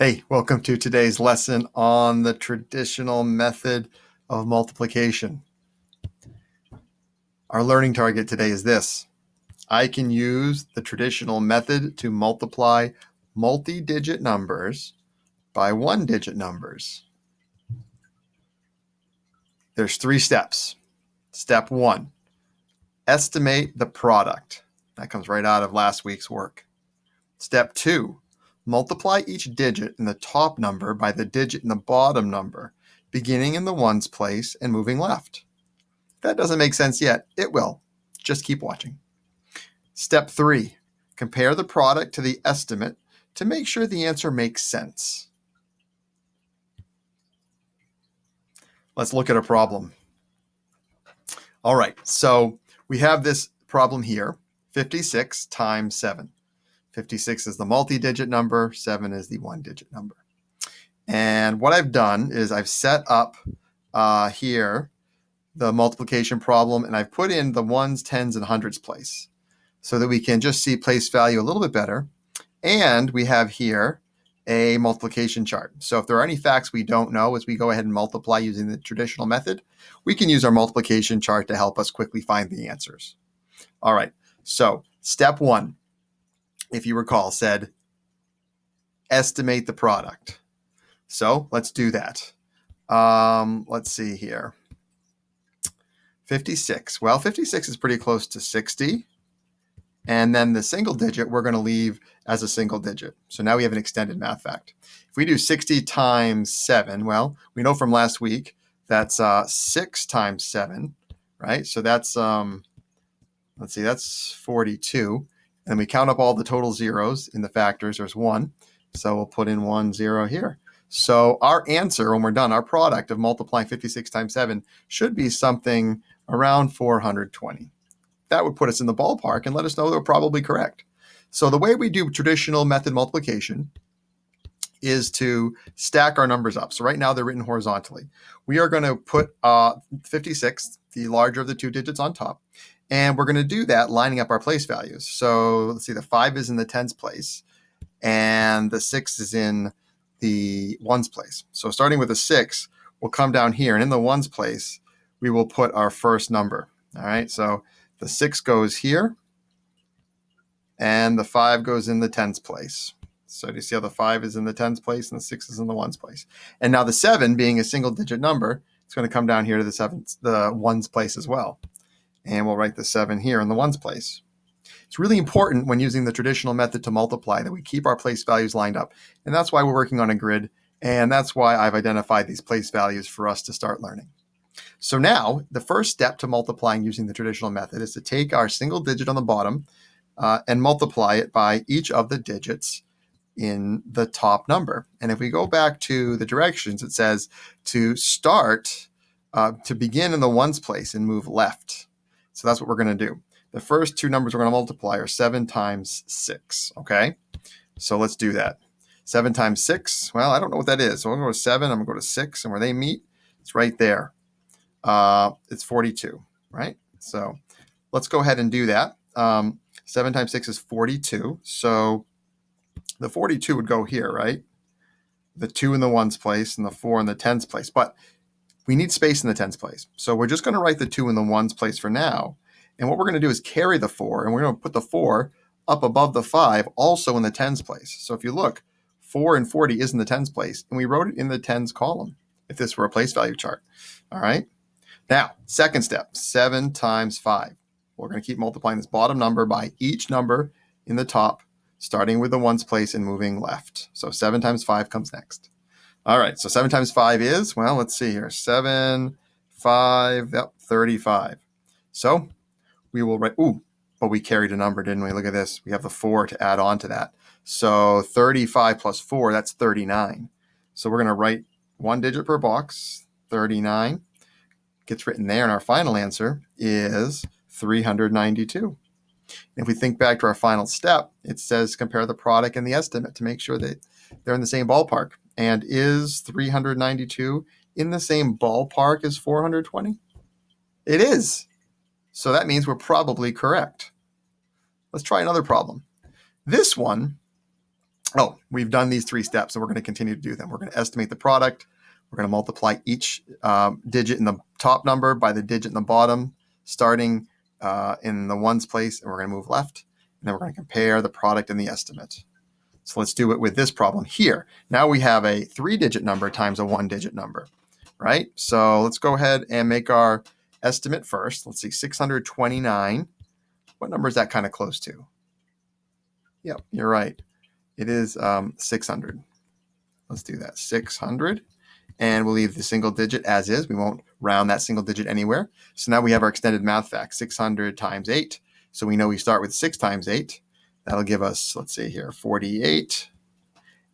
Hey, welcome to today's lesson on the traditional method of multiplication. Our learning target today is this. I can use the traditional method to multiply multi-digit numbers by one-digit numbers. There's 3 steps. Step 1, estimate the product. That comes right out of last week's work. Step 2, multiply each digit in the top number by the digit in the bottom number, beginning in the ones place and moving left. If that doesn't make sense yet, it will. Just keep watching. Step 3, compare the product to the estimate to make sure the answer makes sense. Let's look at a problem. All right, so we have this problem here, 56 times 7. 56 is the multi-digit number, 7 is the one-digit number. And what I've done is I've set up here the multiplication problem, and I've put in the ones, tens, and hundreds place so that we can just see place value a little bit better. And we have here a multiplication chart. So if there are any facts we don't know as we go ahead and multiply using the traditional method, we can use our multiplication chart to help us quickly find the answers. All right, so step 1, if you recall, said estimate the product. So let's do that. Let's see here. 56. Well, 56 is pretty close to 60. And then the single digit, we're going to leave as a single digit. So now we have an extended math fact. If we do 60 times 7, well, we know from last week that's 6 times 7, right? So that's, let's see, that's 42. And we count up all the total zeros in the factors. There's 1. So we'll put in 1 0 here. So our answer, when we're done, our product of multiplying 56 times 7 should be something around 420. That would put us in the ballpark and let us know that we're probably correct. So the way we do traditional method multiplication is to stack our numbers up. So right now they're written horizontally. We are going to put 56, the larger of the 2 digits, on top. And we're going to do that lining up our place values. So let's see, the 5 is in the tens place and the 6 is in the ones place. So starting with a 6, we'll come down here, and in the ones place, we will put our first number. All right, so the 6 goes here, and the 5 goes in the tens place. So do you see how the 5 is in the tens place and the 6 is in the ones place? And now the 7, being a single digit number, it's going to come down here to the ones place as well. And we'll write the 7 here in the ones place. It's really important when using the traditional method to multiply that we keep our place values lined up. And that's why we're working on a grid. And that's why I've identified these place values for us to start learning. So now the first step to multiplying using the traditional method is to take our single digit on the bottom and multiply it by each of the digits in the top number. And if we go back to the directions, it says to start, to begin in the ones place and move left. So that's what we're going to do. The first 2 numbers we're going to multiply are 7 times 6, okay? So let's do that. 7 times 6, well, I don't know what that is. So I'm going to go to 7, I'm going to go to 6, and where they meet, it's right there. It's 42, right? So let's go ahead and do that. 7 times 6 is 42. So the 42 would go here, right? The 2 in the ones place and the 4 in the tens place. But we need space in the tens place. So we're just going to write the 2 in the ones place for now. And what we're going to do is carry the 4, and we're going to put the 4 up above the 5, also in the tens place. So if you look, 4 and 40 is in the tens place, and we wrote it in the tens column if this were a place value chart. All right. Now, second step, 7 times 5. We're going to keep multiplying this bottom number by each number in the top, starting with the ones place and moving left. So 7 times 5 comes next. All right, so 7 times 5 is, well, let's see here, 7, 5, 35. So we will write, but we carried a number, didn't we? Look at this. We have the 4 to add on to that. So 35 plus 4, that's 39. So we're going to write 1 digit per box, 39. Gets written there, and our final answer is 392. If we think back to our final step, it says compare the product and the estimate to make sure that they're in the same ballpark. And is 392 in the same ballpark as 420? It is. So that means we're probably correct. Let's try another problem. This one Oh, we've done these 3 steps, so we're going to continue to do them. We're going to estimate the product. We're going to multiply each digit in the top number by the digit in the bottom, starting in the ones place, and we're going to move left. And then we're going to compare the product and the estimate. So let's do it with this problem here. Now we have a 3-digit number times a 1-digit number, right? So let's go ahead and make our estimate first. Let's see, 629. What number is that kind of close to? Yep, you're right. It is 600. Let's do that, 600. And we'll leave the single digit as is. We won't round that single digit anywhere. So now we have our extended math fact, 600 times 8. So we know we start with 6 times 8. That'll give us, let's see here, 48.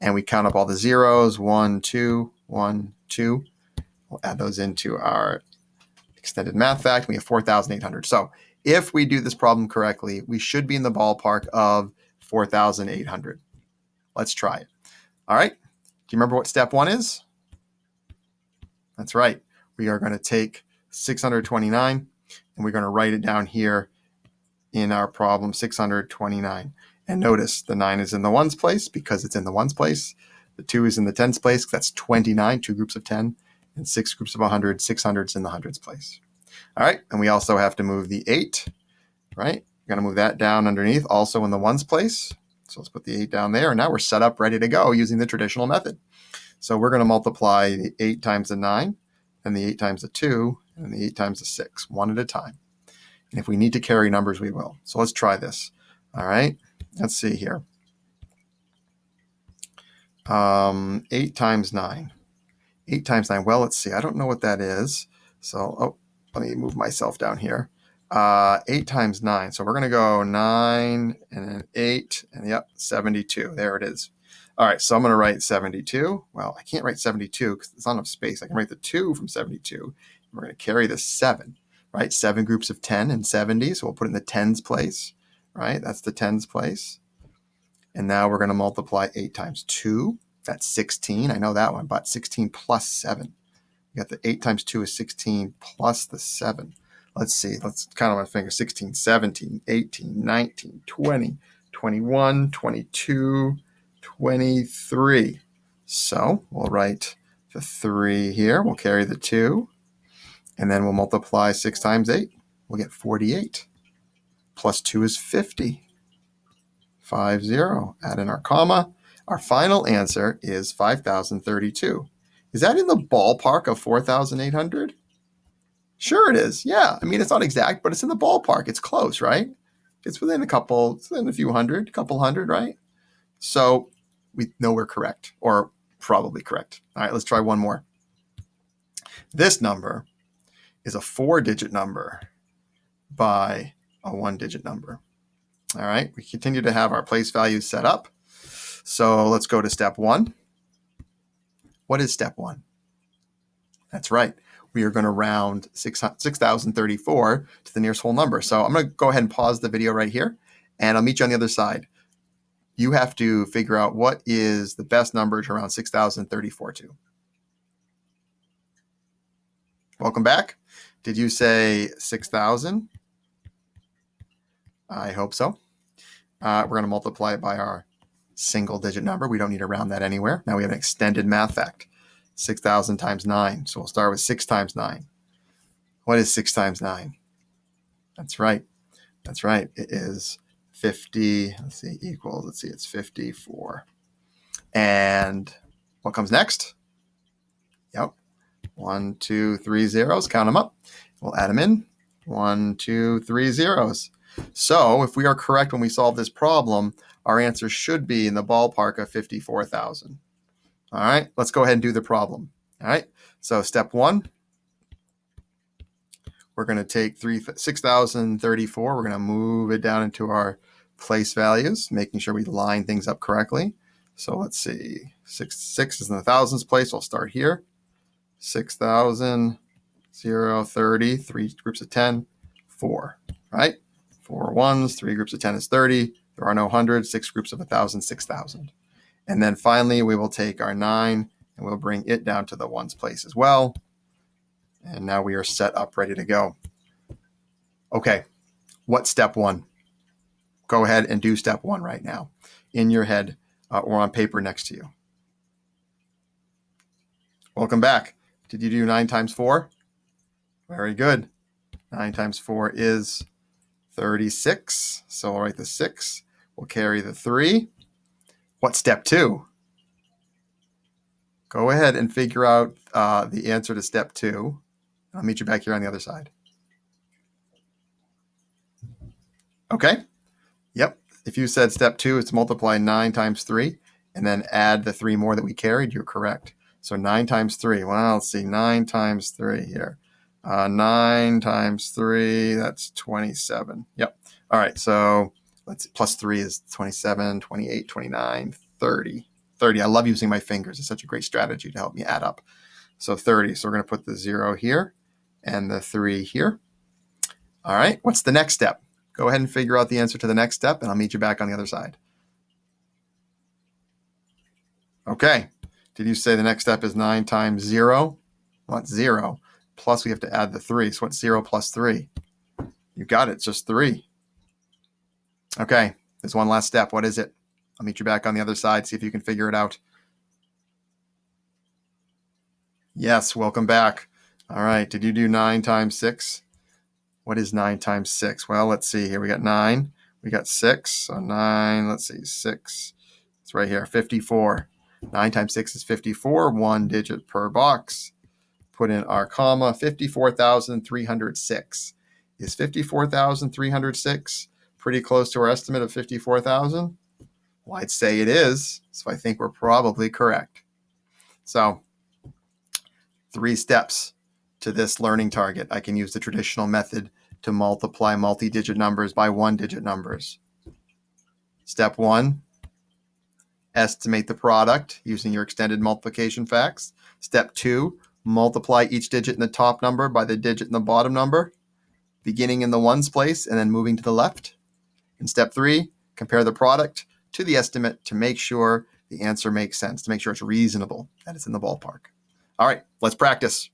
And we count up all the zeros, 1, 2, 1, 2. We'll add those into our extended math fact. We have 4,800. So if we do this problem correctly, we should be in the ballpark of 4,800. Let's try it. All right. Do you remember what step 1 is? That's right. We are going to take 629 and we're going to write it down here in our problem, 629. And notice the 9 is in the ones place because it's in the ones place. The 2 is in the tens place. That's 29, 2 groups of 10, and 6 groups of 100. 600's in the hundreds place. All right. And we also have to move the 8, right? We're going to move that down underneath, also in the ones place. So let's put the 8 down there. And now we're set up, ready to go using the traditional method. So we're going to multiply the 8 times the 9, and the 8 times the 2, and the 8 times the 6, one at a time. And if we need to carry numbers, we will. So let's try this. All right. Let's see here. 8 times 9. 8 times 9. Well, let's see. I don't know what that is. So, let me move myself down here. 8 times 9. So we're going to go 9 and then 8 and yep, 72. There it is. All right. So I'm going to write 72. Well, I can't write 72 because there's not enough space. I can write the 2 from 72. We're going to carry the 7, right? 7 groups of 10 and 70. So we'll put it in the tens place, right? That's the tens place. And now we're going to multiply 8 times 2. That's 16. I know that one, but 16 plus 7. You got the 8 times 2 is 16 plus the 7. Let's see. Let's count on my finger. 16, 17, 18, 19, 20, 21, 22, 23. So we'll write the 3 here. We'll carry the 2. And then we'll multiply 6 times 8. We'll get 48. Plus 2 is 50. 50. Add in our comma. Our final answer is 5,032. Is that in the ballpark of 4,800? Sure it is. Yeah. I mean, it's not exact, but it's in the ballpark. It's close, right? It's within a few hundred, couple hundred, right? So we know we're correct, or probably correct. All right, let's try one more. This number is a 4-digit number by a 1-digit number. All right, we continue to have our place values set up. So let's go to step 1. What is step 1? That's right. We are going to round 6,034 to the nearest whole number. So I'm going to go ahead and pause the video right here, and I'll meet you on the other side. You have to figure out what is the best number to round 6,034 to. Welcome back. Did you say 6,000? I hope so. We're going to multiply it by our single digit number. We don't need to round that anywhere. Now we have an extended math fact. 6,000 times 9. So we'll start with 6 times 9. What is 6 times 9? That's right. That's right. It is 50. Let's see, equals. Let's see, it's 54. And what comes next? Yep. 1, 2, 3 zeros. Count them up. We'll add them in. 1, 2, 3 zeros. So if we are correct when we solve this problem, our answer should be in the ballpark of 54,000. All right, let's go ahead and do the problem. All right, so step 1, we're going to take 6,034. We're going to move it down into our place values, making sure we line things up correctly. So let's see, 6 is in the thousands place. I'll start here. 6,000, 0, 30, 3 groups of 10, 4, right? 4 ones, 3 groups of 10 is 30. There are no hundreds, 6 groups of 1,000, 6,000. And then finally, we will take our 9 and we'll bring it down to the ones place as well. And now we are set up, ready to go. Okay, what's step 1? Go ahead and do step 1 right now. In your head, or on paper next to you. Welcome back. Did you do 9 times 4? Very good. 9 times 4 is 36. So I'll write the 6. We'll carry the 3. What's step 2? Go ahead and figure out the answer to step 2. I'll meet you back here on the other side. Okay. Yep. If you said step 2 is to multiply 9 times 3 and then add the 3 more that we carried, you're correct. So 9 times 3. Well, let's see. 9 times 3 here. 9 times 3, that's 27. Yep. All right. So let's see. Plus 3 is 27, 28, 29, 30. 30. I love using my fingers. It's such a great strategy to help me add up. So 30. So we're going to put the 0 here and the 3 here. All right. What's the next step? Go ahead and figure out the answer to the next step, and I'll meet you back on the other side. Okay. Did you say the next step is 9 times 0? Well, it's 0. Plus, we have to add the 3. So what's 0 plus 3? You got it. It's just 3. Okay. There's one last step. What is it? I'll meet you back on the other side. See if you can figure it out. Yes. Welcome back. All right. Did you do 9 times 6? What is 9 times 6? Well, let's see here. We got 9. We got 6. So 9, let's see, 6. It's right here, 54. 9 times 6 is 54. 1 digit per box. Put in our comma, 54,306. Is 54,306 pretty close to our estimate of 54,000? Well, I'd say it is. So I think we're probably correct. So 3 steps to this learning target. I can use the traditional method to multiply multi-digit numbers by 1-digit numbers. Step 1, estimate the product using your extended multiplication facts. Step 2, multiply each digit in the top number by the digit in the bottom number, beginning in the ones place and then moving to the left. In step 3, compare the product to the estimate to make sure the answer makes sense, to make sure it's reasonable, that it's in the ballpark. All right, let's practice.